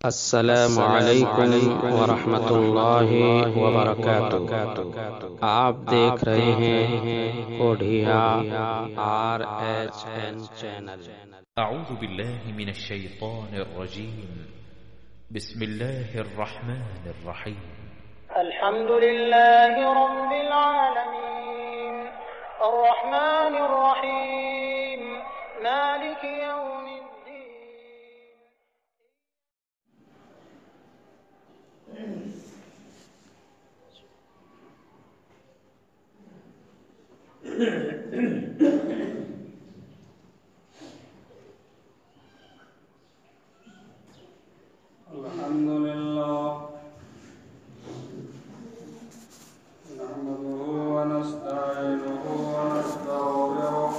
السلام علیکم ورحمۃ اللہ وبرکاتہ۔ آپ دیکھ رہے ہیں کوڈھیا RHN چینل۔ اعوذ باللہ من الشیطان الرجیم، بسم اللہ الرحمن الرحیم۔ الحمد للہ رب العالمین الرحمن الرحیم مالک یوم الدین۔ الحمد لله نحمده ونستعينه ونستغفره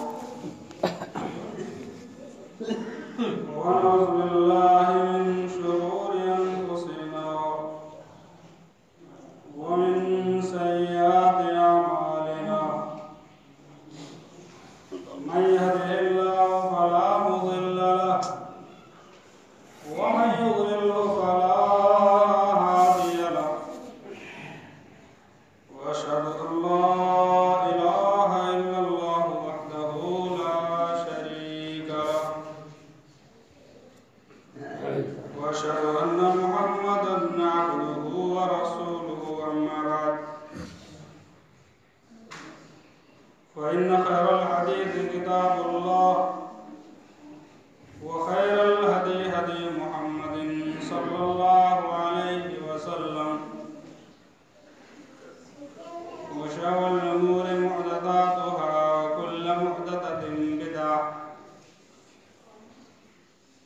ونعوذ بالله من شرور أنفسنا ومن سيئات أعمالنا، من يهده الله فلا مضل له ومن يضلل فلا هادي له، وأشهد أن لا إله إلا الله وحده لا شريك له، وأشهد أن محمدا عبده ورسوله، أما بعد فإن خير الحديث كتاب الله، وخير الهدي هدي محمد صلى الله عليه وسلم، وشر الأمور محدثاتها وكل محدثة بدعة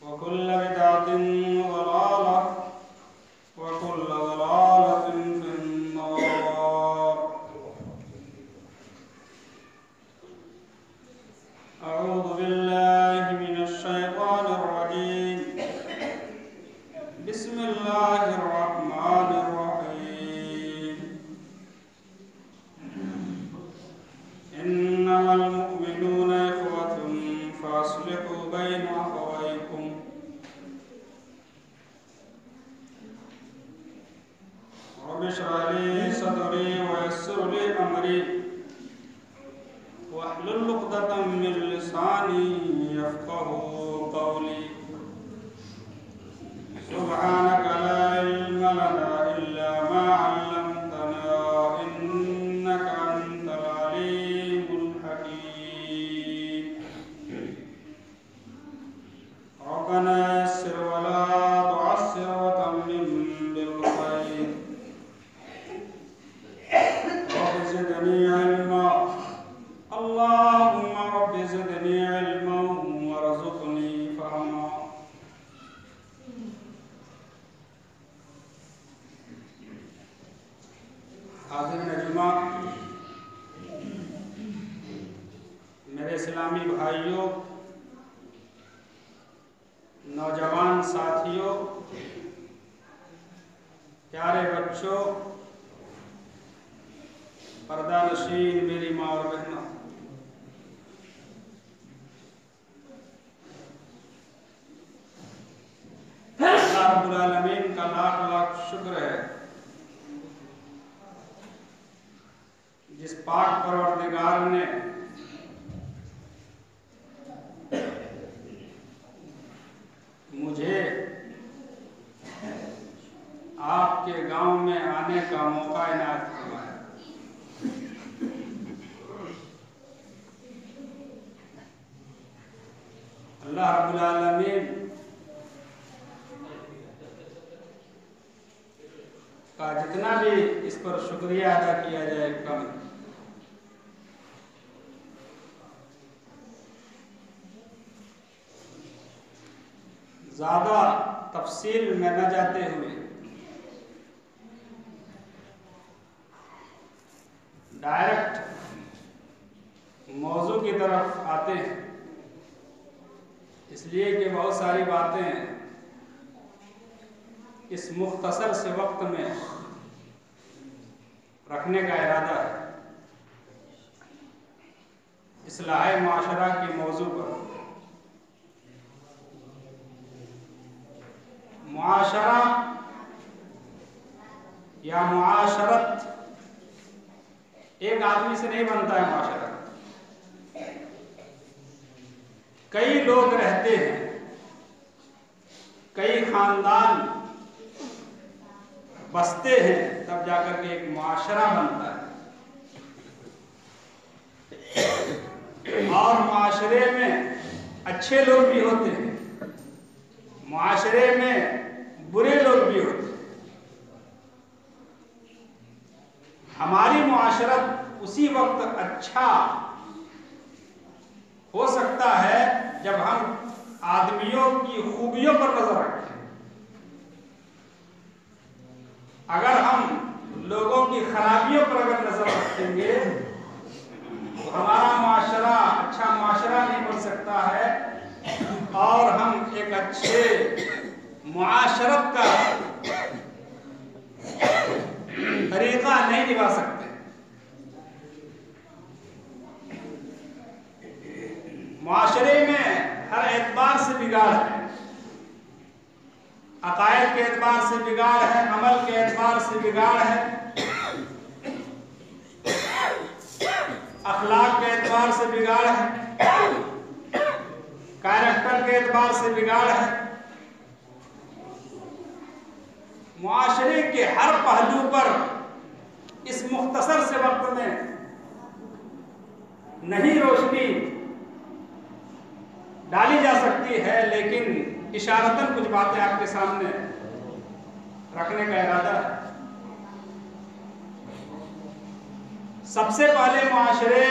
وكل بدعة ضلالة وكل ضلالة في النار۔ أعوذ بالله من الشيطان الرجيم، بسم الله الرحمن الرحيم۔ إنما المؤمنون إخوة فأصلحوا بين أخويكم۔ رب اشرح لي صدري ويسر لي أمري واحلل عقدة من لساني يفقهوا قولي۔ سبحانك لا علم لنا إلا ما علمتنا إنك أنت العليم الحكيم۔ ربنا يسر ولا تعسر وتمم بالخير، رب زدني علما، اللهم رب زدني علما وارزقني فهما۔ حاضرین جمعہ، میرے اسلامی بھائیوں، نوجوان ساتھیوں، پیارے بچوں، پردہ نشین میری ماں اور بہنوں، اللہ رب العالمین کا لاکھ لاکھ شکر ہے جس پاک پروردگار نے مجھے آپ کے گاؤں میں آنے کا موقع عنایت فرمایا۔ اللہ رب العالمین کا جتنا بھی اس پر شکریہ ادا کیا جائے کم ہے۔ زیادہ تفصیل میں نہ جاتے ہوئے ڈائریکٹ موضوع کی طرف آتے ہیں، اس لیے کہ بہت ساری باتیں اس مختصر سے وقت میں رکھنے کا ارادہ ہے۔ اصلاح معاشرہ کے موضوع پر معاشرہ یا معاشرت ایک آدمی سے نہیں بنتا ہے. معاشرت کئی لوگ رہتے ہیں، کئی خاندان بستے ہیں، تب جا کر کے ایک معاشرہ بنتا ہے. اور معاشرے میں اچھے لوگ بھی ہوتے ہیں، معاشرے میں برے لوگ بھی ہوتے ہیں. ہماری معاشرت اسی وقت اچھا ہو سکتا ہے جب ہم آدمیوں کی خوبیوں پر نظر رکھیں. اگر ہم لوگوں کی خرابیوں پر اگر نظر رکھیں گے تو ہمارا معاشرہ اچھا معاشرہ نہیں بن سکتا ہے اور ہم ایک اچھے معاشرت کا طریقہ نہیں نبھا سکتے. معاشرے میں ہر اعتبار سے بگاڑ ہے، عقائد کے اعتبار سے بگاڑ ہے، عمل کے اعتبار سے بگاڑ ہے، اخلاق کے اعتبار سے بگاڑ ہے، کیریکٹر کے اعتبار سے بگاڑ ہے. معاشرے کے ہر پہلو پر اس مختصر سے وقت میں نہیں روشنی ڈالی جا سکتی ہے، لیکن اشارتاً کچھ باتیں آپ کے سامنے رکھنے کا ارادہ ہے. سب سے پہلے معاشرے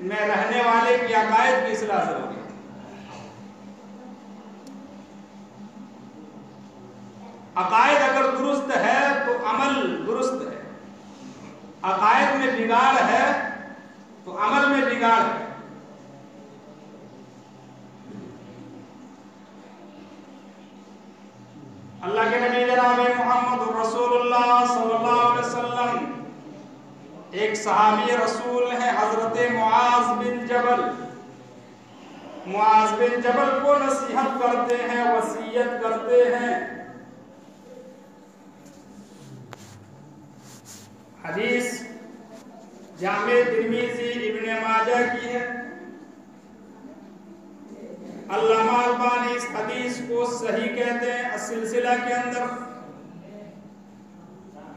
میں رہنے والے کی عقائد کی اصلاح ضروری ہے. عقائد اگر درست ہے تو عمل درست ہے، عقائد میں بگاڑ ہے تو عمل میں بگاڑ ہے. اللہ کے نبی جناب محمد رسول اللہ صلی اللہ علیہ وسلم ایک صحابی رسول ہیں حضرت معاذ بن جبل. معاذ بن جبل کو نصیحت کرتے ہیں، وصیت کرتے ہیں. حدیث جامع ترمذی ابن ماجہ کی ہے. علامہ البانی اس حدیث کو صحیح کہتے ہیں. السلسلہ کے اندر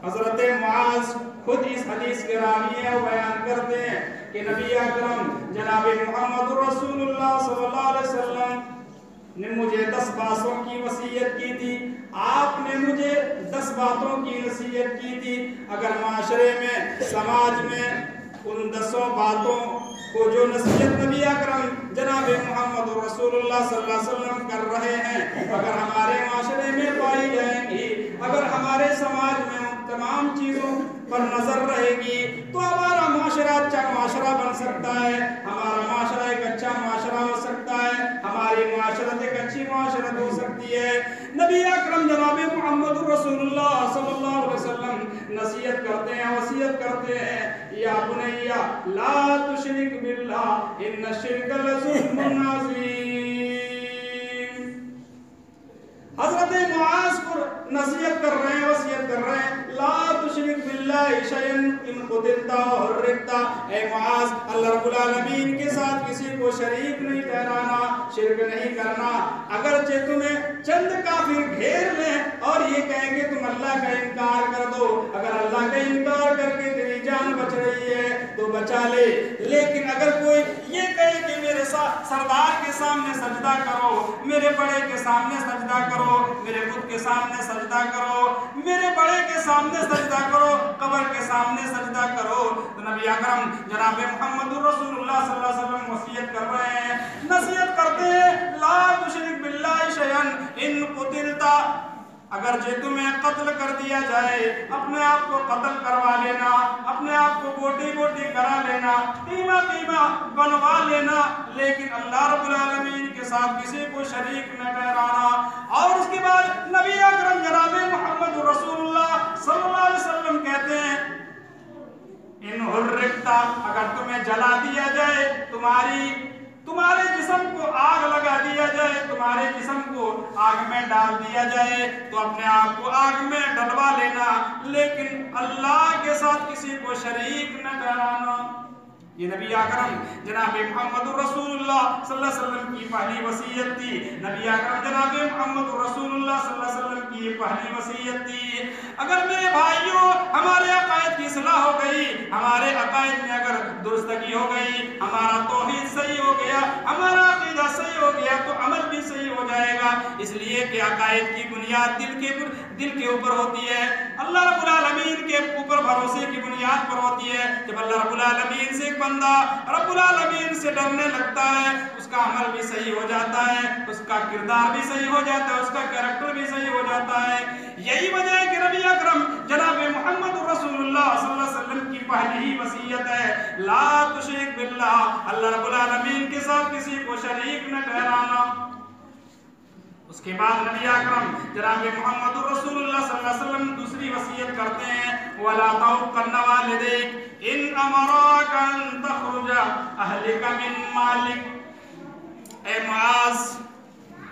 حضرت معاذ خود اس حدیث کے راوی ہیں، بیان کرتے ہیں کہ نبی اکرم جناب محمد رسول اللہ صلی اللہ علیہ وسلم نے مجھے 10 باتوں کی وصیت کی تھی. آپ نے مجھے 10 باتوں کی نصیحت کی تھی. اگر معاشرے میں، سماج میں ان 10 باتوں کو جو نصیحت نبی اکرم جناب محمد رسول اللہ صلی اللہ علیہ وسلم کر رہے ہیں اگر ہمارے معاشرے میں پائی جائیں گی، اگر ہمارے سماج میں ان تمام چیزوں پر نظر رہے گی تو ہمارا معاشرہ اچھا معاشرہ بن سکتا ہے، ہمارا معاشرہ ایک اچھا معاشرہ ہو سکتا ہے، ہماری معاشرت ایک اچھی معاشرت ہو سکتی ہے. نبی اکرم جناب محمد رسول اللہ صلی اللہ علیہ وسلم نصیحت کرتے ہیں، وصیت کرتے ہیں، یا بنیا لا تشرک باللہ ان الشرک لظلم عظیم. حضرت معاذ کو نصیحت کر رہے ہیں، وصیت کر رہے ہیں، لا تشرک باللہ شیئا ان قتلت وحرقت. اے معاذ، اللہ رب العالمین کے ساتھ کسی کو شریک نہیں ٹھہرانا، شرک نہیں کرنا. اگرچہ تمہیں چند کافر گھیر لیں اور یہ کہیں کہ تم اللہ کا انکار کر دو، اگر اللہ کا انکار کر کے تیری جان بچ رہی ہے تو بچا لے. لیکن اگر کوئی یہ کہے کہ میرے سردار کے سامنے سجدہ کرو، میرے بڑے کے سامنے سجدہ کرو، میرے بت کے سامنے سجدہ کرو، میرے بڑے کے سامنے سجدہ کرو، قبر کے سامنے سجدہ کرو، تو نبی اکرم جناب محمد رسول اللہ صلی اللہ علیہ وسلم وصیت کر رہے ہیں، نصیحت کرتے ہیں، لا تشرک باللہ شیئا ان قتلت. اگر تمہیں قتل کر دیا جائے، اپنے آپ کو قتل کروا لینا، اپنے آپ کو بوٹی بوٹی کرا لینا، قیمہ قیمہ بنوا لینا، لیکن اللہ رب العالمین کے ساتھ کسی کو شریک نہ ٹھہرانا. اور اس کے بعد نبی اکرم جناب محمد رسول اللہ صلی اللہ علیہ وسلم کہتے ہیں ان حرقت، اگر تمہیں جلا دیا جائے، تمہارے جسم کو آگ لگا دیا جائے، تمہارے جسم کو آگ میں ڈال دیا جائے تو اپنے آپ کو آگ میں ڈلوا لینا، لیکن اللہ کے ساتھ کسی کو شریک نہ ٹھہرانا۔ یہ نبی اکرم جناب محمد رسول اللہ صلی اللہ علیہ وسلم کی پہلی وصیت تھی۔ نبی اکرم جناب محمد رسول اللہ صلی اللہ علیہ وسلم کی یہ پہلی وصیت تھی۔ اگر میرے بھائیوں ہمارے عقائد کی اصلاح ہو گئی، ہمارے عقائد میں اگر درستگی ہو گئی، ہمارا توحید صحیح ہو گیا، ہمارا عقیدہ صحیح ہو گیا تو عمل بھی صحیح ہو جائے گا، اس لیے کہ عقائد کی بنیاد دل کے اوپر ہوتی ہے، اللہ رب العالمین کے اوپر بھروسے کی بنیاد پر ہوتی ہے۔ جب اللہ رب العالمین سے ایک بندہ رب العالمین سے ڈرنے لگتا ہے، اس کا عمل بھی صحیح ہو جاتا ہے، اس کا کردار بھی صحیح ہو جاتا ہے، اس کا کریکٹر بھی صحیح ہو جاتا ہے۔ یہی وجہ ہے کہ نبی اکرم جناب محمد رسول اللہ صلی اللہ علیہ وسلم کی پہلی ہی وصیت ہے لا تشرک باللہ، اللہ رب العالمین کے ساتھ کسی کو شریک نہ ٹھہرانا۔ اس کے بعد نبی اکرم جناب محمد رسول اللہ صلی اللہ علیہ وسلم دوسری وصیت کرتے ہیں وَلَا تَعُقَّنَّ وَالِدَيْكَ إِنْ أَمَرَاكَ أَن تَخْرُجَ أَهْلِكَ مِنْ مَالِكَ۔ اے معاذ،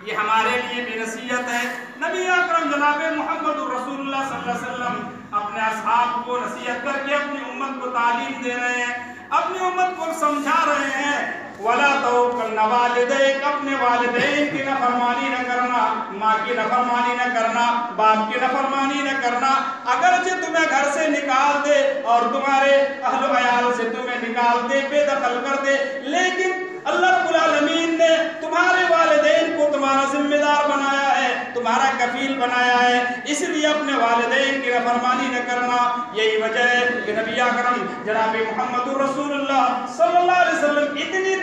یہ ہمارے لیے بھی نصیحت ہے۔ نبی اکرم جناب محمد رسول اللہ صلی اللہ علیہ وسلم اپنے اصحاب کو نصیحت کر کے اپنی امت کو تعلیم دے رہے ہیں، اپنی امت کو سمجھا رہے ہیں وَلَا تَعُقَّنَّ وَالِدَيْكَ، اپنے والدین کی نافرمانی نہ کرنا، ماں کی نافرمانی نہ کرنا، باپ کی نافرمانی نہ کرنا۔ اگرچہ تمہیں گھر سے نکال دے اور تمہارے اہل و عیال سے تمہیں نکال دے، بے دخل کر دے، لیکن اللہ رب العالمین نے تمہارے والدین کو تمہارا ذمہ دار بنایا ہے، تمہارا کفیل بنایا ہے، اس لیے اپنے والدین کی نافرمانی نہ کرنا۔ یہی وجہ ہے کہ نبی اکرم جناب محمد رسول اللہ صلی اللہ علیہ وسلم اتنی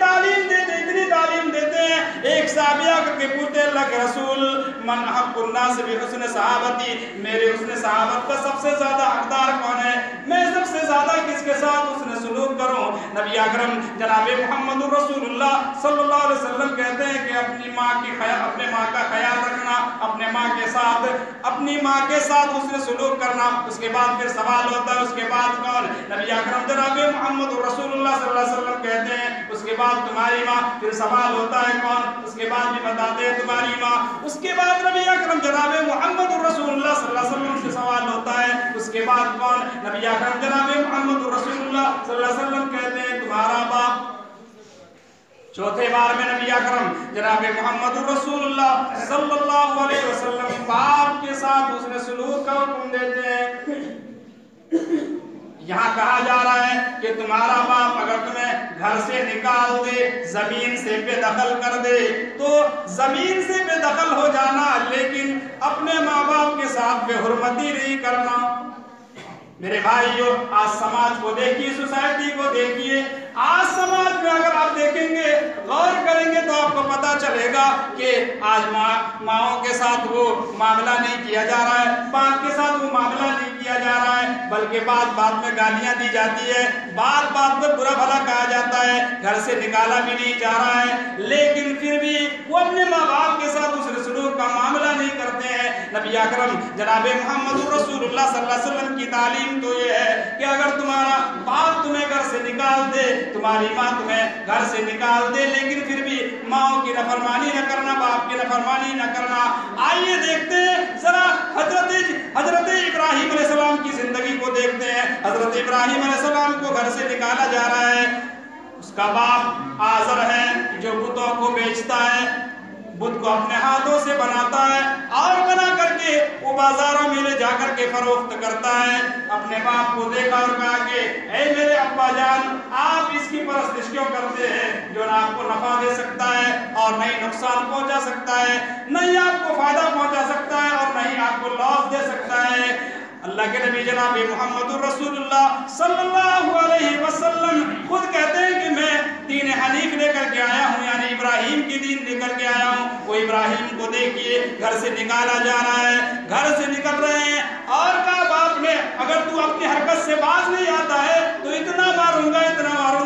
تعلیم دیتے ہیں۔ ایک صحابی آ کر کے پوچھتے اللہ کے رسول من احق الناس بحسن صحابتی، میرے حسن صحابت کا سب سے زیادہ حقدار کون ہے، میں سب سے زیادہ کس کے ساتھ حسن سلوک کروں؟ نبی اکرم جناب محمد رسول اللہ صلی اللہ علیہ وسلم کہتے ہیں کہ اپنے ماں کا خیال رکھنا، اپنے ماں کے ساتھ حسن سلوک کرنا۔ اس کے بعد پھر سوال ہوتا ہے اس کے بعد کون؟ نبی اکرم جناب محمد رسول اللہ صلی اللہ علیہ وسلم کہتے ہیں اس کے بعد تمہاری ماں۔ پھر سوال ہوتا ہے کون؟ اس کے بعد بھی بتاتے ہیں تمہاری ماں۔ اس کے بعد نبی اکرم جناب محمد رسول اللہ صلی اللہ علیہ وسلم سے سوال ہوتا ہے اس کے بعد کون؟ نبی اکرم جناب محمد رسول اللہ صلی اللہ علیہ وسلم کہتے ہیں تمہارا باپ۔ چوتھے بار میں نبی اکرم جناب محمد رسول اللہ صلی اللہ علیہ وسلم باپ کے ساتھ حسن سلوک کا حکم دیتے ہیں۔ یہاں کہا جا رہا ہے کہ تمہارا باپ اگر تمہیں گھر سے نکال دے، زمین سے بے دخل کر دے، تو زمین سے بے دخل ہو جانا لیکن اپنے ماں باپ کے ساتھ بے حرمتی نہیں کرنا۔ میرے بھائیو، آج سماج کو دیکھیے، سوسائٹی کو دیکھیے، آج سماج میں اگر آپ دیکھیں گے، غور کریں گے تو آپ کو پتا چلے گا کہ آج ماؤں کے ساتھ وہ معاملہ نہیں کیا جا رہا ہے، باپ کے ساتھ وہ معاملہ نہیں کیا جا رہا ہے، بلکہ بات میں گالیاں دی جاتی ہے، بات میں برا بھلا کہا جاتا ہے، گھر سے نکالا بھی نہیں جا رہا ہے، لیکن پھر بھی وہ اپنے ماں باپ کے ساتھ اس سلوک کا معاملہ نہیں کرتے ہیں۔ نبی اکرم جناب محمد رسول اللہ صلی اللہ علیہ وسلم کی تعلیم تو یہ ہے کہ اگر تمہارا باپ تمہیں گھر سے نکال دے، تمہاری ماں تمہیں گھر سے نکال دے، لیکن پھر بھی ماں کی نافرمانی نہ کرنا، باپ کی نافرمانی نہ کرنا۔ آئیے دیکھتے ہیں ذرا حضرت ابراہیم علیہ السلام کی زندگی کو دیکھتے ہیں۔ حضرت ابراہیم علیہ السلام کو گھر سے نکالا جا رہا ہے، اس کا باپ آزر ہے جو بتوں کو بیچتا ہے، بت کو اپنے ہاتھوں سے بناتا ہے اور بنا کر کے وہ بازاروں میں لے جا کر کے فروخت کرتا ہے۔ اپنے باپ کو دیکھا اور کہا کہ اے میرے ابا جان، آپ اس کی پرستش کیوں کرتے ہیں جو نہ آپ کو نفع دے سکتا ہے اور نہ ہی نقصان پہنچا سکتا ہے، نہ ہی آپ کو فائدہ پہنچا سکتا ہے اور نہ ہی آپ کو لاس دے سکتا ہے۔ اللہ کے نبی جناب محمد رسول اللہ صلی اللہ علیہ وسلم خود کہتے ہیں کہ میں دین حنیف لے کر کے آیا ہوں، یعنی ابراہیم کی دین لے کر کے آیا ہوں۔ وہ ابراہیم کو دیکھیے، گھر سے نکالا جا رہا ہے، گھر سے نکل رہے ہیں اور کہا باپ نے اگر تو اپنی حرکت سے باز نہیں آتا ہے تو اتنا ماروں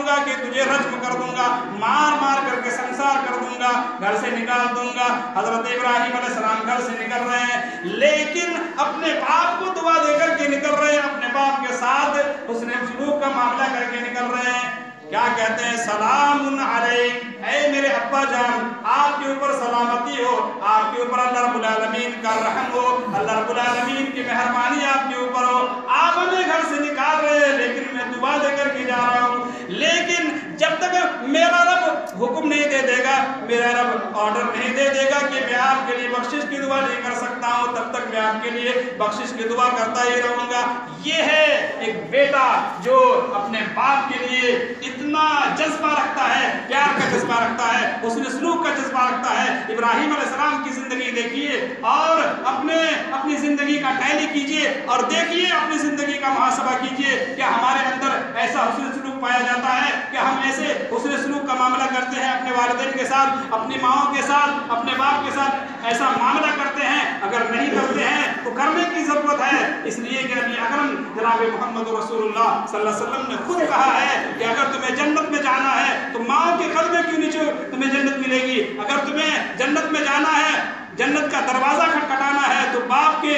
گا کہ تجھے رجم کر دوں گا، مار کر کے سنسار کر دوں گا، گھر سے نکال دوں گا۔ حضرت ابراہیم علیہ السلام گھر سے نکل رہے ہیں لیکن اپنے باپ کو دعا دے کر کے نکل رہے ہیں، اپنے باپ کے ساتھ حسن سلوک کا معاملہ کر کے نکل رہے ہیں۔ کیا کہتے ہیں؟ سلام علیک، اے میرے ابا جان آپ کے اوپر سلامتی ہو، آپ کے اوپر اللہ رب العالمین کا رحم ہو، اللہ رب العالمین کی مہربانی آپ کے اوپر ہو۔ آپ ہمیں گھر سے نکال رہے ہیں لیکن میں دعا دے کر کے جا رہا ہوں، لیکن جب تک میرا رب حکم نہیں دے دے گا، میرا رب آرڈر نہیں دے دے گا کہ میں آپ کے لیے بخشش کی دعا نہیں کر سکتا ہوں، تب تک میں آپ کے لیے بخشش کی دعا کرتا ہی رہوں گا۔ یہ ہے ایک بیٹا جو اپنے باپ کے لیے اتنا جذبہ رکھتا ہے، پیار کا جذبہ رکھتا ہے، حسن سلوک کا جذبہ رکھتا ہے۔ ابراہیم علیہ السلام کی زندگی دیکھیے اور اپنی زندگی کا ٹیلی کیجئے اور دیکھیے، اپنی زندگی کا محاسبہ کیجئے کہ ہمارے اندر ایسا حسن سلوک پایا جاتا ہے کہ ہم ایسے حسن سلوک کا معاملہ کرتے ہیں اپنے والدین کے ساتھ، اپنی ماؤں کے ساتھ، اپنے باپ کے ساتھ ایسا معاملہ کرتے ہیں۔ اگر نہیں کرتے ہیں تو کرنے کی ضرورت ہے، اس لیے کہ نبی اکرم جناب محمد رسول اللہ صلی اللہ علیہ وسلم نے خود کہا ہے کہ اگر تمہیں جنت میں جانا ہے تو ماؤں کے قدمیں کیوں نیچے تمہیں جنت ملے گی۔ اگر تمہیں جنت میں جانا ہے، جنت کا دروازہ کھٹکھٹانا ہے تو باپ کے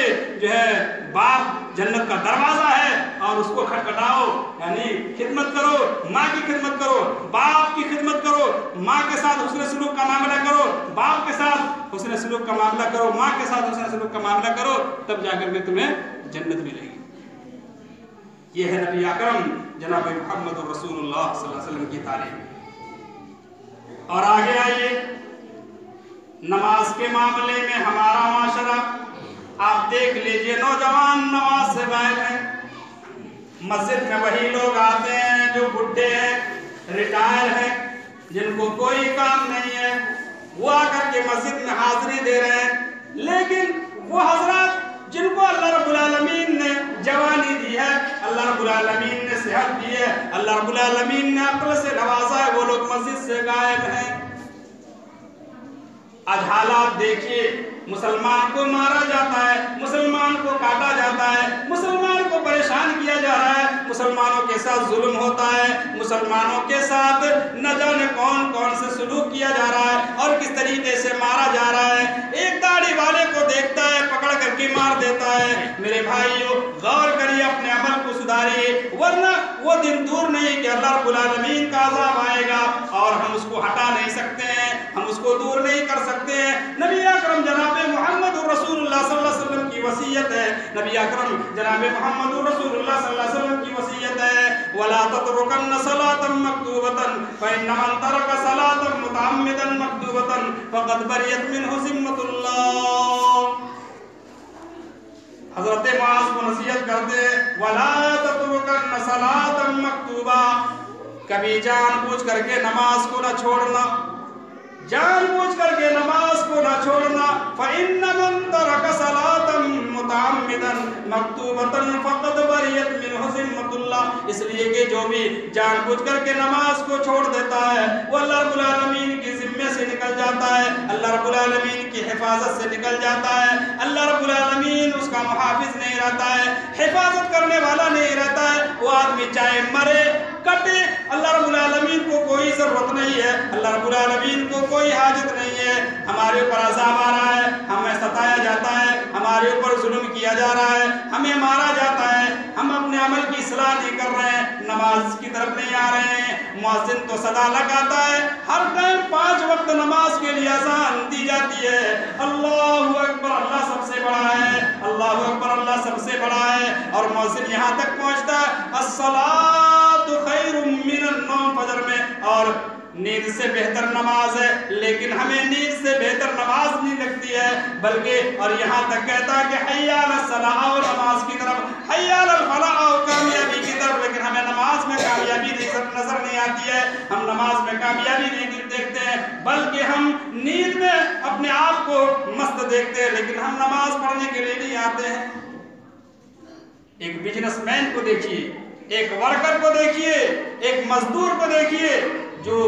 باپ جنت کا دروازہ ہے اور اس کو کھٹکھٹاؤ، یعنی خدمت کرو، ماں کی خدمت کرو، باپ کی خدمت کرو، ماں کے ساتھ حسن سلوک کا معاملہ کرو، باپ کے ساتھ حسن سلوک کا معاملہ کرو، ماں کے ساتھ حسن سلوک کا معاملہ کرو، تب جا کر کے تمہیں جنت ملے گی۔ یہ ہے نبی اکرم جناب محمد رسول اللہ صلی اللہ علیہ وسلم کی تعلیم۔ اور آگے آئیے، نماز کے معاملے میں ہمارا معاشرہ آپ دیکھ لیجئے، نوجوان نماز سے غائب ہیں، مسجد میں وہی لوگ آتے ہیں جو بڈھے ہیں، ریٹائر ہیں، جن کو کوئی کام نہیں ہے، وہ آ کر کے مسجد میں حاضری دے رہے ہیں، لیکن وہ حضرات جن کو اللہ رب العالمین نے جوانی دی ہے، اللہ رب العالمین نے صحت دی ہے، اللہ رب العالمین نے عقل سے نوازا ہے، وہ لوگ مسجد سے غائب ہیں۔ آج حالات دیکھیے، مسلمان کو مارا جاتا ہے، مسلمان کو کاٹا جاتا ہے، مسلمان کو پریشان کیا جا رہا ہے، مسلمانوں کے ساتھ ظلم ہوتا ہے، مسلمانوں کے ساتھ نہ جانے کون کون سے سلوک کیا جا رہا ہے اور کس طریقے سے مارا جا رہا ہے۔ ایک داڑھی والے کو دیکھتا ہے، پکڑ کر کے مار دیتا ہے۔ میرے بھائیو، غور کریے، اپنے عمل کو سدھاریے، ورنہ وہ دن دور نہیں کہ اللہ رب العالمین کا عذاب آئے گا اور ہم اس کو ہٹا نہیں سکتے ہیں، ہم اس کو دور نہیں کر سکتے ہیں۔ نبی اکرم جناب محمد رسول اللہ صلی اللہ علیہ وسلم کی وصیت ہے، نبی اکرم جناب محمد رسول اللہ صلی اللہ علیہ وسلم کی وصیت ہے، وَلَا تَتْرُكَنَّ صَلَاةً مَكْتُوبَةً فَإِنَّ مَنْ تَرَكَ صَلَاةً مُتَعَمِّدًا مَكْتُوبَةً فَقَدْ بَرِئَتْ مِنْهُ ذِمَّةُ اللَّهِ۔ حضرت معاذ کو نصیحت کرتے، وَلَا تَتْرُكَنَّ صَلَاةً مَكْتُوبَةً، کبھی جان بوجھ کر کے نماز کو نہ چھوڑنا، جان بوجھ کر کے نماز کو نہ چھوڑنا۔ فَإِنَّ مَن تَرَكَ صَلَاةً مُتَعَمِّدًا مَكْتُوبَةً فَقَدْ بَرِئَتْ مِنْهُ ذِمَّةُ اللَّهِ، اس لیے کہ جو بھی جان بوجھ کر کے نماز کو چھوڑ دیتا ہے وہ اللہ رب العالمین کی ذمے سے نکل جاتا ہے، اللہ رب العالمین کی حفاظت سے نکل جاتا ہے، اللہ رب العالمین اس کا محافظ نہیں رہتا ہے، حفاظت کرنے والا نہیں رہتا ہے۔ وہ آدمی چاہے مرے کٹے، اللہ رب العالمین کو کوئی ضرورت نہیں ہے، اللہ رب العالمین کو کوئی حاجت نہیں ہے۔ ہمارے اوپر عذاب آ رہا ہے، ہمیں ستایا جاتا ہے، ہمارے اوپر ظلم کیا جا رہا ہے، ہمیں مارا جاتا ہے، ہم اپنے عمل کی اصلاح نہیں کر رہے ہیں، نماز کی طرف نہیں آ رہے ہیں۔ مؤذن تو صدا لگاتا ہے، ہر ٹائم 5 وقت نماز کے لیے اذان دی جاتی ہے، اللہ اکبر، اللہ سب سے بڑا ہے، اللہ اکبر، اللہ سب سے بڑا ہے، اور مؤذن یہاں تک پہنچتا ہے الصلاۃ خیر من النوم، فجر میں، اور نیند سے بہتر نماز ہے، لیکن ہمیں نیند سے بہتر نماز نہیں لگتی ہے، بلکہ اور یہاں تک کہتا ہے کہ حی علی الصلاۃ، اور نماز کی طرف، حی علی الفلاح، اور کامیابی کی طرف، لیکن ہمیں نماز میں کامیابی نظر نہیں آتی ہے، ہم نماز میں کامیابی نہیں دیکھتے ہیں، بلکہ ہم نیند میں اپنے آپ کو مست دیکھتے ہیں، لیکن ہم نماز پڑھنے کے لیے نہیں آتے ہیں۔ ایک بزنس مین کو دیکھیے، ایک ورکر کو دیکھیے، ایک مزدور کو دیکھیے جو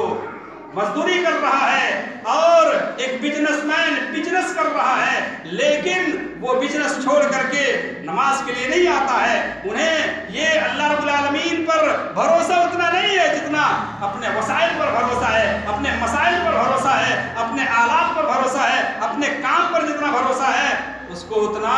مزدوری کر رہا ہے، اور ایک بزنس مین بزنس کر رہا ہے، لیکن وہ بزنس چھوڑ کر کے نماز کے لیے نہیں آتا ہے۔ انہیں یہ اللہ رب العالمین پر بھروسہ اتنا نہیں ہے جتنا اپنے وسائل پر بھروسہ ہے، اپنے مسائل پر بھروسہ ہے، اپنے آلات پر بھروسہ ہے، اپنے کام پر جتنا بھروسہ ہے، اس اس کو اتنا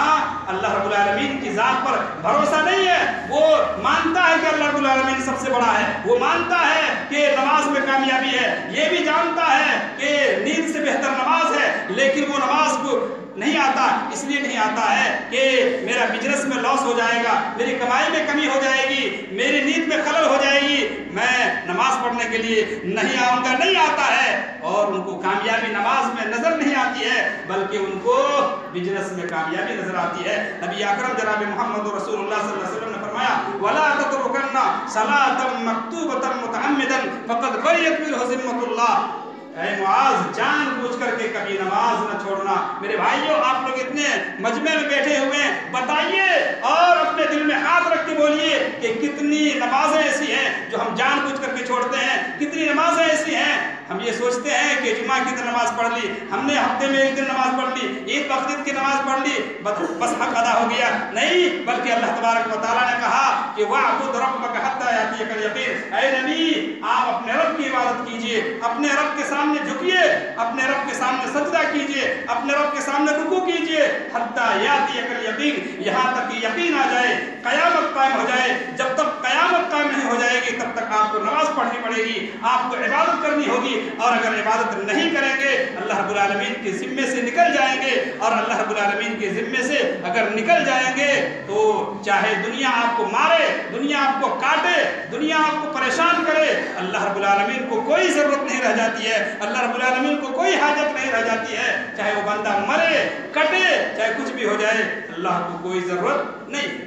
اللہ رب العالمین کی ذات پر بھروسہ نہیں ہے. وہ مانتا ہے کہ اللہ رب العالمین سب سے بڑا ہے, وہ مانتا ہے کہ نماز میں کامیابی ہے, یہ بھی جانتا ہے کہ نیند سے بہتر نماز ہے, لیکن وہ نماز کو نہیں آتا. اس لیے نہیں آتا ہے کہ میرا بزنس میں لاس ہو جائے گا, میری کمائی میں کمی ہو جائے گی, میری نیند میں خلل ہو جائے گی, میں نماز پڑھنے کے لیے نہیں آؤں گا, نہیں آتا ہے. اور ان کو کامیابی نماز میں نظر نہیں آتی ہے, بلکہ ان کو بزنس میں کامیابی نظر آتی ہے. نبی اکرم جناب محمد رسول اللہ صلی اللہ علیہ وسلم نے فرمایا وَلَا تَتْرُكَنَّ صَلَاةً مَكْتُوبَةً مُتَعَمِّدًا فَقَدْ بَرِئَتْ مِنْهُ ذِمَّةُ اللَّهِ. اے معاذ, جان بوجھ کر کے کبھی نماز نہ چھوڑنا. میرے بھائیوں, آپ لوگ اتنے مجمع میں بیٹھے ہوئے ہیں, بتائیے اور اپنے دل میں ہاتھ رکھ کے بولیے کہ کتنی نمازیں ایسی ہیں جو ہم جان بوجھ کر کے چھوڑتے ہیں. کتنی نمازیں ایسی ہیں ہم یہ سوچتے ہیں کہ جمعہ کی دن نماز پڑھ لی, ہم نے ہفتے میں ایک دن نماز پڑھ لی, عید بقرعید کی نماز پڑھ لی, بس حق ادا ہو گیا. نہیں, بلکہ اللہ تبارک و تعالیٰ نے کہا کہ وَاعْبُدْ رَبَّكَ حَتَّىٰ يَأْتِيَكَ الْيَقِينُ. اے نبی, آپ اپنے رب کی عبادت کیجئے, اپنے رب کے سامنے جھکیے, اپنے رب کے سامنے سجدہ کیجئے, اپنے رب کے سامنے رکوع کیجئے. حَتَّىٰ يَأْتِيَكَ الْيَقِينُ, یہاں تک کہ یقین آ جائے, قیامت قائم ہو جائے. جب تک قیامت قائم نہیں ہو جائے گی تب تک آپ کو نماز پڑھنی پڑے گی, آپ کو عبادت کرنی ہوگی. اور اگر عبادت نہیں کریں گے اللہ رب العالمین کے ذمے سے نکل جائیں گے, اور اللہ رب العالمین کے ذمے سے اگر نکل جائیں گے تو چاہے دنیا آپ کو مارے, دنیا آپ کو کاٹے, دنیا آپ کو پریشان کرے, اللہ رب العالمین کو کوئی ضرورت نہیں رہ جاتی ہے, اللہ رب العالمین کو کوئی حاجت نہیں رہ جاتی ہے. چاہے وہ بندہ مرے, کٹے, چاہے کچھ بھی ہو جائے, اللہ کو کوئی ضرورت نہیں.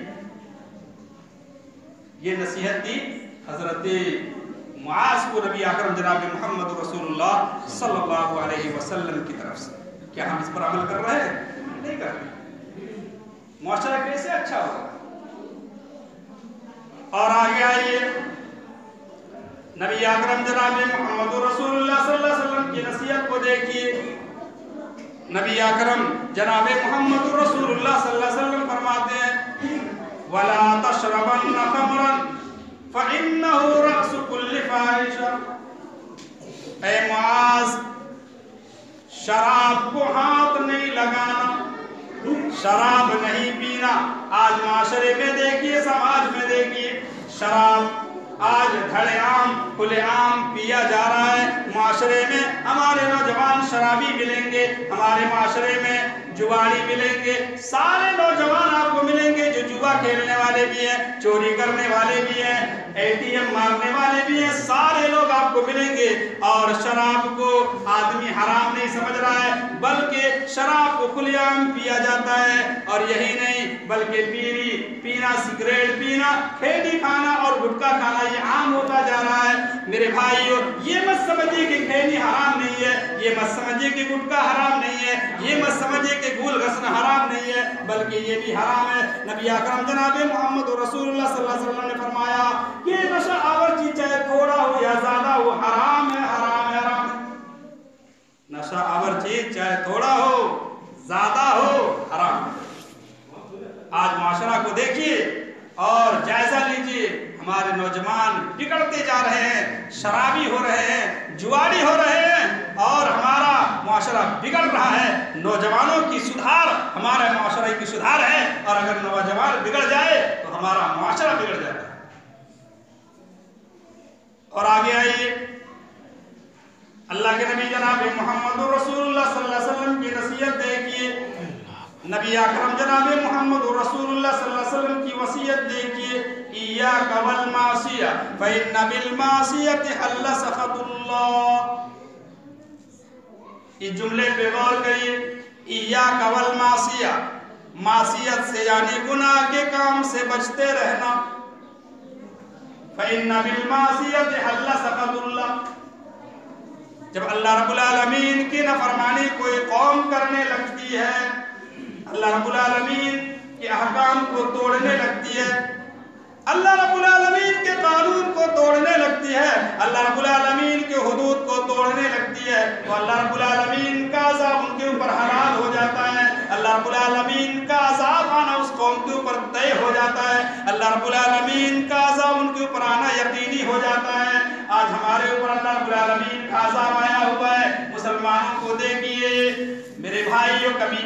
یہ نصیحت دی حضرت معاذ کو نبی اکرم جناب محمد رسول اللہ صلی اللہ علیہ وسلم کی طرف سے. کیا ہم اس پر عمل کر رہے ہیں؟ نہیں کر رہے. معاشرہ کیسے اچھا ہوگا؟ اور آگے آئیے, نبی اکرم جناب محمد رسول اللہ صلی اللہ علیہ وسلم کی نصیحت کو دیکھیے. نبی اکرم جناب محمد رسول اللہ صلی اللہ علیہ وسلم فرماتے ہیں وَلَا تَشْرَبَنَّ خَمْرًا فَإِنَّهُ رَأْسُ كُلِّ فَاحِشَةٍ. اے معاذ, شراب کو ہاتھ نہیں لگانا, شراب نہیں پینا. آج معاشرے میں دیکھیے, سماج میں دیکھیے, شراب آج دھڑے عام کھلے عام پیا جا رہا ہے. معاشرے میں ہمارے نوجوان شرابی ملیں گے, ہمارے معاشرے میں جواری ملیں گے, سارے نوجوان آپ کو ملیں گے جو جوا کھیلنے والے بھی ہیں, چوری کرنے والے بھی ہیں, ATM مارنے والے بھی ہیں, سارے لوگ آپ کو ملیں گے. اور شراب کو آدمی حرام نہیں سمجھ رہا ہے, بلکہ شراب کو کھلے عام پیا جاتا ہے. اور یہی نہیں بلکہ بیڑی پینا, سگریٹ پینا, کھیتی کھانا اور گٹکا کھانا یہ عام ہوتا جا رہا ہے. میرے بھائیو, یہ مت سمجھیے کہ کھیتی حرام نہیں ہے, یہ مت سمجھیے کہ گٹکا حرام نہیں ہے, یہ مت سمجھیے کہ گول گھسنا حرام نہیں ہے, بلکہ یہ بھی حرام ہے. نبی اکرم جناب محمد رسول اللہ صلی اللہ علیہ وسلم نے فرمایا کہ نشہ آور چیز چاہے تھوڑا ہو یا زیادہ ہو, حرام ہے, حرام ہے, حرام ہے. نشہ آور چیز چاہے تھوڑا ہو زیادہ ہو, حرام ہے. آج معاشرہ کو دیکھیے اور جائزہ لیجیے, ہمارے نوجوان بگڑتے جا رہے ہیں, شرابی ہو رہے ہیں, جواری ہو رہے ہیں, اور ہمارا معاشرہ بگڑ رہا ہے. نوجوانوں کی سدھار ہمارے معاشرے کی سدھار ہے, اور اگر نوجوان بگڑ جائے تو ہمارا معاشرہ بگڑ جاتا ہے. اور آگے آئیے, اللہ کے نبی جناب محمد رسول اللہ صلی اللہ علیہ وسلم کی نصیحت دیکھیے. نبی اکرم جناب محمد رسول اللہ صلی اللہ علیہ وسلم کی وصیت دیکھیے, ایاک والمعصیہ فإن بالمعصیۃ حل سخط اللہ. اس جملے پہ غور کریے, ایاک والمعصیہ, معصیت سے یعنی گناہ کے کام سے بچتے رہنا. فإن بالمعصیۃ حل سخط اللہ, جب اللہ رب العالمین کی نافرمانی کوئی قوم کرنے لگتی ہے, اللہ رب العالمین کے احکام کو توڑنے لگتی ہے, اللہ رب العالمین کے قانون کو توڑنے لگتی ہے, اللہ رب العالمین کے حدود کو توڑنے لگتی ہے, تو اللہ رب العالمین کا عذاب ان کے اوپر حلال ہو جاتا ہے. اللہ رب العالمین کا عذاب آنا اس قوم کے اوپر طے ہو جاتا ہے. اللہ رب العالمین کا عذاب ان کے اوپر آنا یقینی ہو جاتا ہے. آج ہمارے اوپر اللہ رب العالمین کا عذاب آیا ہوا ہے. مسلمانوں کو دیکھیے میرے بھائیوں, کبھی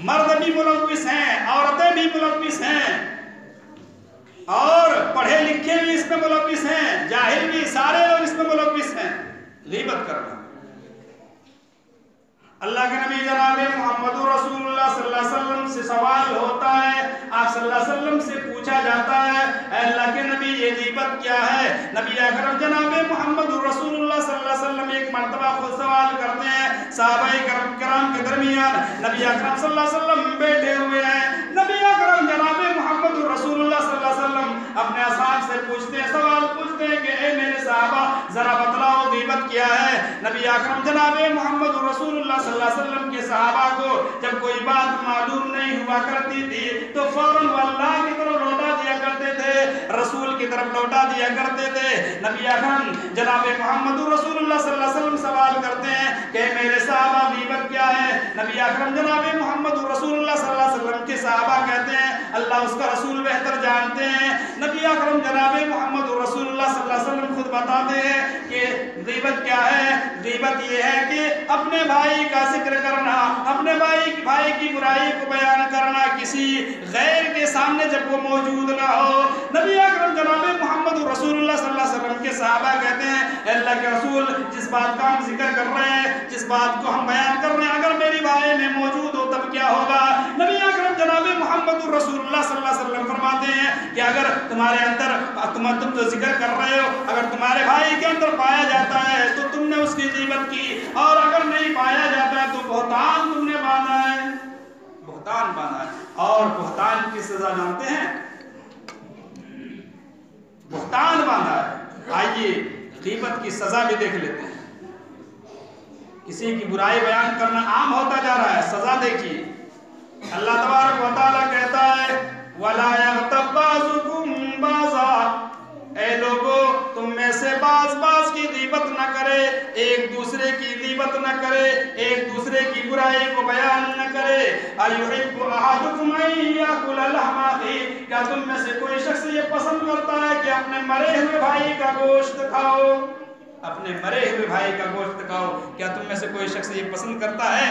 مرد بھی ملوث ہیں، عورتیں بھی ملوث ہیں، اور پڑھے لکھے بھی اس میں ملوث ہیں، جاہل بھی، سارے لوگ اس میں ملوث ہیں. غیبت کرنا. اللہ کے نبی جناب محمد رسول اللہ صلی اللہ علیہ وسلم سے سوال ہوتا ہے، آپ صلی اللہ علیہ وسلم سے پوچھا جاتا ہے اے اللہ کے نبی یہ غیبت کیا ہے؟ نبی اکرم جناب محمد رسول اللہ صلی اللہ علیہ وسلم ایک مرتبہ خود سوال کرتے ہیں. صحابہ کرام کے درمیان نبی اکرم صلی اللہ علیہ وسلم بیٹھے ہوئے ہیں. نبی اکرم جناب محمد رسول اللہ صلی اللہ علیہ وسلم اپنے اصحاب سے پوچھتے ہیں، سوال پوچھتے ہیں کہ اے میرے صحابہ ذرا بتلاؤ غیبت کیا ہے؟ نبی اکرم جناب محمد رسول اللہ صلی اللہ علیہ وسلم کے صحابہ کو جب کوئی بات معلوم نہیں ہوا کرتی تھی تو فوراً اللہ کی طرف لوٹا دیا کرتے تھے، رسول کی طرف لوٹا دیا کرتے تھے. نبی اکرم جناب محمد رسول اللہ صلی اللہ علیہ وسلم سوال کرتے ہیں کہ میرے صحابہ غیبت کیا ہے؟ نبی اکرم جناب محمد رسول اللہ صلی اللہ علیہ وسلم کے صحابہ کہتے ہیں اللہ اس کا رسول بہتر جانتے ہیں. نبی اکرم جناب محمد رسول اللہ صلی اللہ علیہ وسلم خود بتاتے ہیں کہ غیبت کیا ہے؟ غیبت یہ ہے کہ اپنے بھائی کا ذکر کرنا، اپنے بھائی کی برائی کو بیان کرنا کسی غیر کے سامنے جب وہ موجود نہ ہو. نبی اکرم جناب محمد رسول اللہ صلی اللہ علیہ وسلم کے صحابہ کہتے ہیں اے اللہ کے رسول جس بات کا ہم ذکر کر رہے ہیں، جس بات کو ہم بیان کر رہے ہیں، اگر میری بھائی میں موجود ہو تب کیا ہوگا؟ نبی اکرم جناب محمد رسول اللہ صلی اللہ علیہ وسلم فرماتے ہیں کہ اگر تمہارے اندر تم جو ذکر کر رہے ہو اگر تمہارے بھائی کے اندر پایا جاتا ہے تو تم نے اس کی غیبت کی، اور اگر نہیں پایا جاتا ہے تو بہتان تم نے باندھا ہے، بہتان باندھا ہے. اور بہتان کی سزا جانتے ہیں؟ بہتان باندھا ہے. آئیے غیبت کی سزا بھی دیکھ لیتے ہیں. کسی کی برائی بیان کرنا عام ہوتا جا رہا ہے، سزا دیکھیے. اللہ تبارک و تعالیٰ کہتا ہے وَلَا يَغْتَبْ بَعْضُكُمْ بَعْضًا، اے لوگو تم میں سے بعض کی غیبت نہ کرے، ایک دوسرے کی غیبت نہ کرے، ایک دوسرے کی برائی کو بیان نہ کرے. أَيُحِبُّ أَحَدُكُمْ أَن يَأْكُلَ لَحْمَ أَخِيهِ، کیا تم میں سے کوئی شخص یہ پسند کرتا ہے کہ اپنے مرے ہوئے بھائی کا گوشت کھاؤ؟ اپنے مرے ہوئے بھائی کا گوشت کھاؤ. کیا تم میں سے کوئی شخص یہ پسند کرتا ہے؟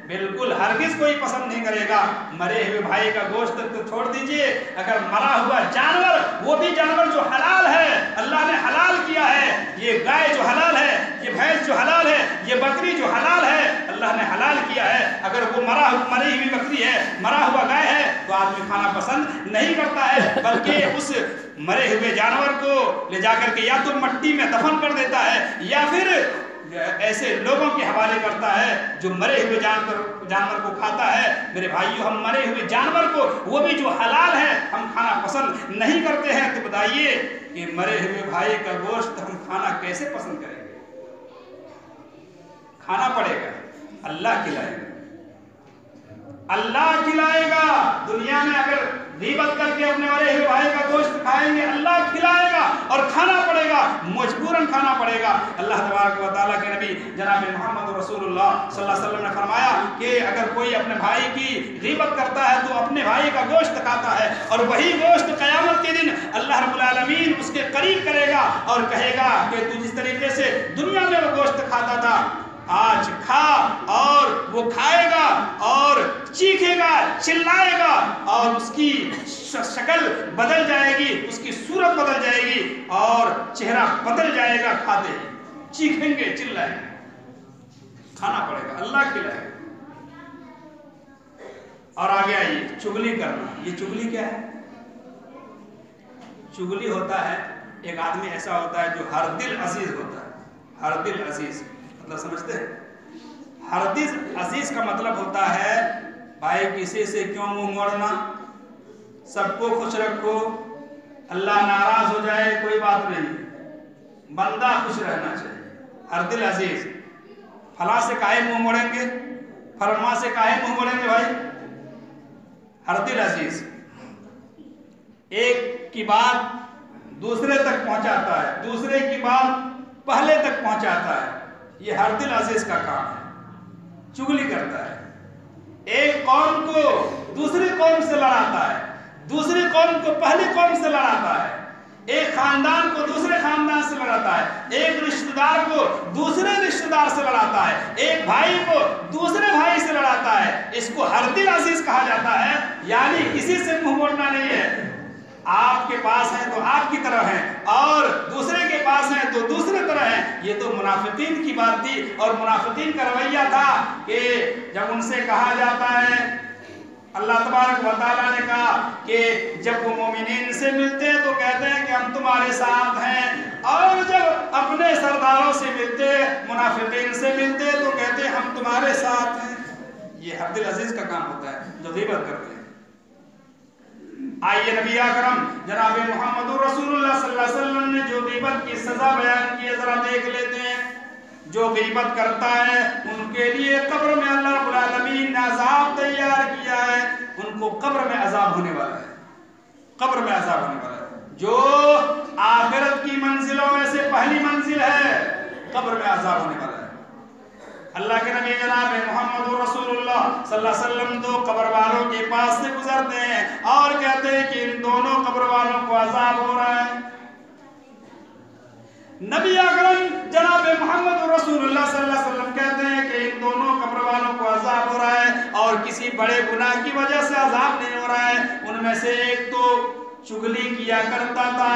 بالکل ہرگز کوئی پسند نہیں کرے گا. مرے ہوئے بھائی کا گوشت تو چھوڑ دیجئے، اگر مرا ہوا جانور، وہ بھی جانور جو حلال ہے، اللہ نے حلال کیا ہے، یہ گائے جو حلال ہے، یہ بھینس جو حلال ہے، یہ بکری جو حلال ہے، اللہ نے حلال کیا ہے. اگر وہ مری ہوئی بکری ہے، مرا ہوا گائے ہے تو آدمی کھانا پسند نہیں کرتا ہے، بلکہ اس مرے ہوئے جانور کو لے جا کر کے یا تو مٹی میں دفن کر دیتا ہے یا پھر ایسے لوگوں کے حوالے کرتا ہے جو مرے ہوئے جانور کو کھاتا ہے. میرے بھائیو ہم مرے ہوئے جانور کو، وہ بھی جو حلال ہے، ہم کھانا پسند نہیں کرتے ہیں. تو بتائیے کہ مرے ہوئے بھائی کا گوشت ہم کھانا کیسے پسند کریں گے؟ کھانا پڑے گا، اللہ کھلائے گا، اللہ کھلائے گا. دنیا میں اگر غیبت کر کے اپنے مرے ہوئے بھائی کا گوشت کھائیں گے، اللہ کھلائے گا اور کھانا پڑے گا، مجبوراً کھانا پڑے گا. اللہ تبارک و تعالیٰ کے نبی جناب محمد رسول اللہ صلی اللہ علیہ وسلم نے فرمایا کہ اگر کوئی اپنے بھائی کی غیبت کرتا ہے تو اپنے بھائی کا گوشت کھاتا ہے، اور وہی گوشت قیامت کے دن اللہ رب العالمین اس کے قریب کرے گا اور کہے گا کہ تو جس طریقے سے دنیا میں وہ گوشت کھاتا تھا آج کھا. اور وہ کھائے گا اور چیخے گا، چلائے گا، اور اس کی شکل بدل جائے گی، اس کی صورت بدل جائے گی اور چہرہ بدل جائے گا. کھاتے ہیں، چیخیں گے، چلائیں گے. کھانا پڑے گا، اللہ کھلائے گا. اور آگے آئیے چغلی کرنا. یہ چغلی کیا ہے؟ چغلی ہوتا ہے ایک آدمی ایسا ہوتا ہے جو ہر دل عزیز ہوتا ہے. ہر دل عزیز مطلب سمجھتے ہیں؟ ہر دل عزیز کا مطلب ہوتا ہے بھائی کسی سے کیوں منہ موڑنا، سب کو خوش رکھو، اللہ ناراض ہو جائے کوئی بات نہیں، بندہ خوش رہنا چاہیے. ہر دل عزیز. فلاں سے کاہے منہ موڑیں گے، فلاں سے کاہے منہ موڑیں گے بھائی؟ ہر دل عزیز. ایک کی بات دوسرے تک پہنچاتا ہے، دوسرے کی بات پہلے تک پہنچاتا ہے. یہ ہر دل عزیز کا کام ہے. چغلی کرتا ہے، ایک قوم کو دوسری قوم سے لڑاتا ہے، دوسری قوم کو پہلی قوم سے لڑاتا ہے. ایک خاندان کو دوسرے خاندان سے لڑاتا ہے، ایک رشتہ دار کو دوسرے رشتہ دار سے لڑاتا ہے، ایک بھائی کو دوسرے بھائی سے لڑاتا ہے، اس کو حرب العزیز کہا جاتا ہے، یعنی کسی سے منہ موڑنا نہیں ہے، آپ کے پاس ہیں تو آپ کی طرح ہیں اور دوسرے کے پاس ہیں تو دوسرے طرح ہیں۔ یہ تو منافقین کی بات تھی، اور منافقین کا رویہ تھا کہ جب ان سے کہا جاتا ہے، اللہ تبارک و تعالیٰ نے کہا کہ جب وہ مومنین سے ملتے تو کہتے ہیں کہ ہم تمہارے ساتھ ہیں، اور جب اپنے سرداروں سے ملتے، منافقین سے ملتے تو کہتے ہیں ہم تمہارے ساتھ ہیں۔ یہ حرب العزیز کا کام ہوتا ہے جو غیبت کرتے ہیں۔ آئیے نبی اکرم جناب محمد رسول اللہ صلی اللہ علیہ وسلم نے جو غیبت کی سزا بیان کی ہے ذرا دیکھ لیتے ہیں۔ جو غیبت کرتا ہے ان کے لیے قبر میں اللہ رب العالمین نے عذاب تیار کیا ہے، ان کو قبر میں عذاب ہونے والا ہے، قبر میں عذاب ہونے والا ہے، جو آخرت کی منزلوں میں سے پہلی منزل ہے، قبر میں عذاب ہونے والا ہے۔ اللہ کے نبی جناب محمد رسول اللہ صلی اللہ علیہ وسلم تو قبر والوں کے پاس سے گزرتے ہیں اور کہتے ہیں کہ ان دونوں قبر والوں کو عذاب ہو رہا ہے۔ نبی اکرم جناب محمد رسول اللہ صلی اللہ علیہ وسلم کہتے ہیں کہ ان دونوں قبر والوں کو عذاب ہو رہا ہے اور کسی بڑے گناہ کی وجہ سے عذاب نہیں ہو رہا ہے۔ ان میں سے ایک تو چغلی کیا کرتا تھا،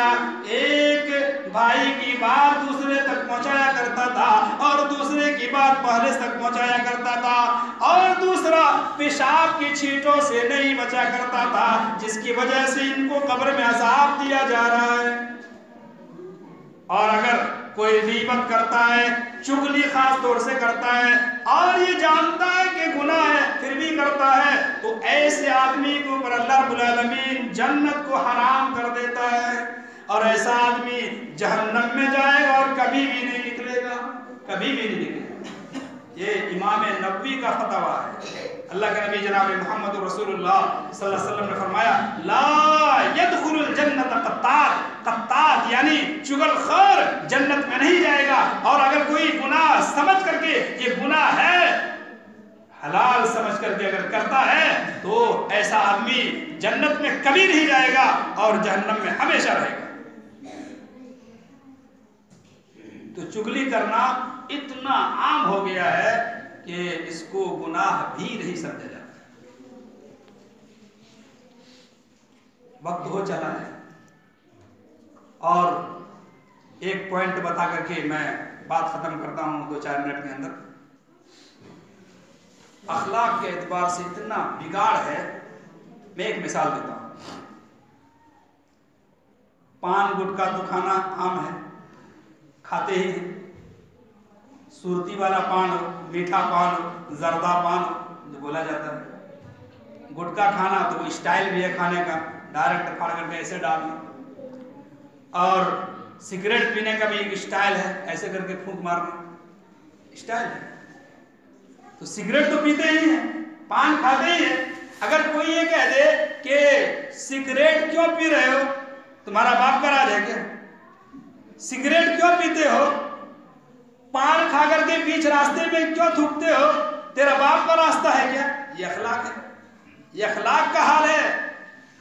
ایک بھائی کی بات دوسرے تک پہنچایا کرتا تھا اور دوسرے کی بات پہلے تک پہنچایا کرتا تھا، اور دوسرا پیشاب کی چھینٹوں سے نہیں بچا کرتا تھا، جس کی وجہ سے ان کو قبر میں عذاب دیا جا رہا ہے۔ اور اگر کوئی غیبت کرتا ہے، چغلی خاص طور سے کرتا ہے اور یہ جانتا ہے کہ گناہ ہے پھر بھی کرتا ہے، تو ایسے آدمی کے اوپر اللہ رب العالمین جنت کو حرام کر دیتا ہے، اور ایسا آدمی جہنم میں جائے گا اور کبھی بھی نہیں نکلے گا، کبھی بھی نہیں نکلے گا۔ یہ امام نووی کا فتویٰ ہے۔ اللہ کے نبی جناب محمد رسول اللہ صلی اللہ علیہ وسلم نے فرمایا لا يدخل الجنت قطات، قطات یعنی چغل خور جنت میں نہیں جائے گا، اور اگر کوئی گناہ سمجھ کر کے یہ گناہ ہے حلال سمجھ کر کے اگر کرتا ہے تو ایسا آدمی جنت میں کبھی نہیں جائے گا اور جہنم میں ہمیشہ رہے گا۔ تو چغلی کرنا اتنا عام ہو گیا ہے کہ اس کو گناہ بھی نہیں سمجھا جاتا۔ وقت ہو چلا ہے اور ایک پوائنٹ بتا کر کے میں بات ختم کرتا ہوں 2-4 منٹ کے اندر۔ اخلاق کے اعتبار سے اتنا بگاڑ ہے، میں ایک مثال دیتا ہوں۔ پان گٹکا تو کھانا عام ہے، کھاتے ہی ہیں، صورتی والا پان ہو، میٹھا پان ہو، زردہ پان ہو جو بولا جاتا ہے۔ گٹکا کھانا تو وہ اسٹائل بھی ہے کھانے کا، ڈائریکٹ پھاڑ کر کے ایسے ڈالنا، اور سگریٹ پینے کا بھی ایک اسٹائل ہے، ایسے کر کے پھونک مارنا، اسٹائل ہے۔ تو سگریٹ تو پیتے ہی ہیں، پان کھاتے ہی ہیں۔ اگر کوئی یہ کہہ دے کہ سگریٹ کیوں پی رہے ہو، تمہارا باپ کا راج ہے کیا؟ سگریٹ کیوں پیتے ہو، پان کھا کر کے بیچ راستے میں کیوں تھوکتے ہو، تیرا باپ کا راستہ ہے کیا؟ یہ اخلاق ہے، یہ اخلاق کا حال ہے۔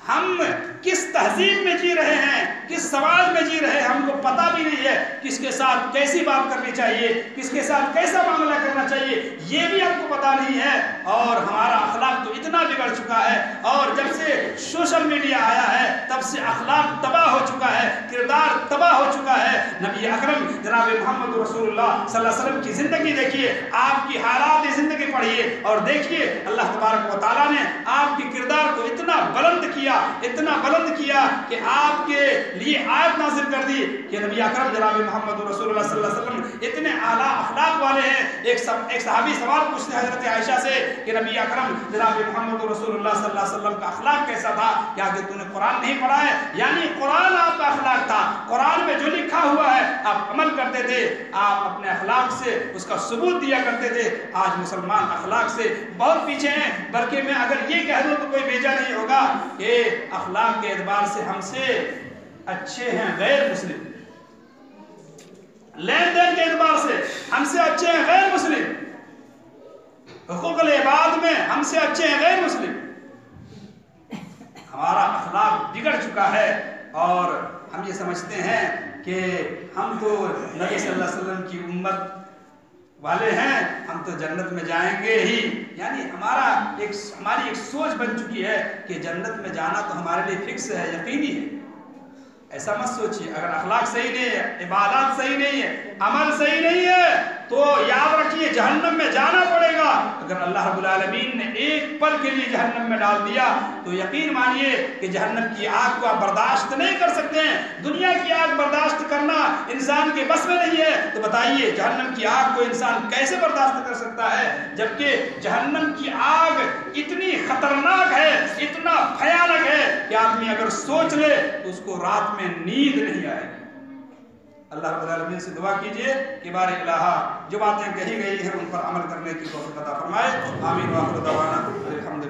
ہم کس تہذیب میں جی رہے ہیں، کس سماج میں جی رہے ہیں، ہم کو پتہ بھی نہیں ہے کس کے ساتھ کیسی بات کرنی چاہیے، کس کے ساتھ کیسا معاملہ کرنا چاہیے، یہ بھی ہم کو پتہ نہیں ہے۔ اور ہمارا اخلاق تو اتنا بگڑ چکا ہے، اور جب سے سوشل میڈیا آیا ہے تب سے اخلاق تباہ ہو چکا ہے، کردار تباہ ہو چکا ہے۔ نبی اکرم جناب محمد رسول اللہ صلی اللہ علیہ وسلم کی زندگی دیکھیے، آپ کی حالات زندگی پڑھیے اور دیکھیے اللہ تبارک و تعالیٰ نے آپ کی کردار کو اتنا بلند کیا، اتنا بلند کیا کہ آپ کے لیے آیت نازل کر دی کہ نبی اکرم جناب محمد رسول اللہ صلی اللہ علیہ وسلم اتنے اعلیٰ اخلاق والے ہیں۔ ایک صحابی سوال پوچھتے ہیں حضرت عائشہ سے کہ نبی اکرم جناب محمد رسول اللہ صلی اللہ علیہ وسلم کا اخلاق کیسا تھا؟ کیا کہ تو نے قرآن نہیں پڑھا ہے؟ یعنی قرآن آپ کا اخلاق تھا، قرآن میں جو لکھا ہوا ہے آپ عمل کرتے تھے، آپ اپنے اخلاق سے اس کا ثبوت دیا کرتے تھے۔ آج مسلمان اخلاق سے بہت پیچھے ہیں، بلکہ میں اگر یہ کہہ دوں تو کوئی بیجا نہیں ہوگا کہ اخلاق کے اعتبار سے ہم سے اچھے ہیں غیر مسلم، لین دین کے اعتبار سے ہم سے اچھے ہیں غیر مسلم، حقوق العباد میں ہم سے اچھے ہیں غیر مسلم۔ ہمارا اخلاق بگڑ چکا ہے، اور ہم یہ سمجھتے ہیں کہ ہم تو نبی صلی اللہ علیہ وسلم کی امت والے ہیں، ہم تو جنت میں جائیں گے ہی، یعنی ہماری ایک سوچ بن چکی ہے کہ جنت میں جانا تو ہمارے لیے فکس ہے، یقینی ہے۔ ایسا مت سوچیے، اگر اخلاق صحیح نہیں ہے، عبادات صحیح نہیں ہے، عمل صحیح نہیں ہے تو یاد رکھیے جہنم میں جانا پڑے گا۔ اگر اللہ رب العالمین نے ایک پل کے لیے جہنم میں ڈال دیا تو یقین مانیے کہ جہنم کی آگ کو آپ برداشت نہیں کر سکتے ہیں۔ دنیا کی آگ برداشت کرنا انسان کے بس میں نہیں ہے، تو بتائیے جہنم کی آگ کو انسان کیسے برداشت کر سکتا ہے؟ جبکہ جہنم کی آگ اتنی خطرناک ہے، اتنا بھیانک ہے کہ آدمی اگر سوچ لے تو اس کو رات میں نیند نہیں آئے گی۔ اللہ رب العالمین سے دعا کیجئے کہ بار الہ جو باتیں کہی گئی ہیں ان پر عمل کرنے کی توفیق عطا فرمائے۔ آمین۔ وآخر دعوانا الحمدللہ۔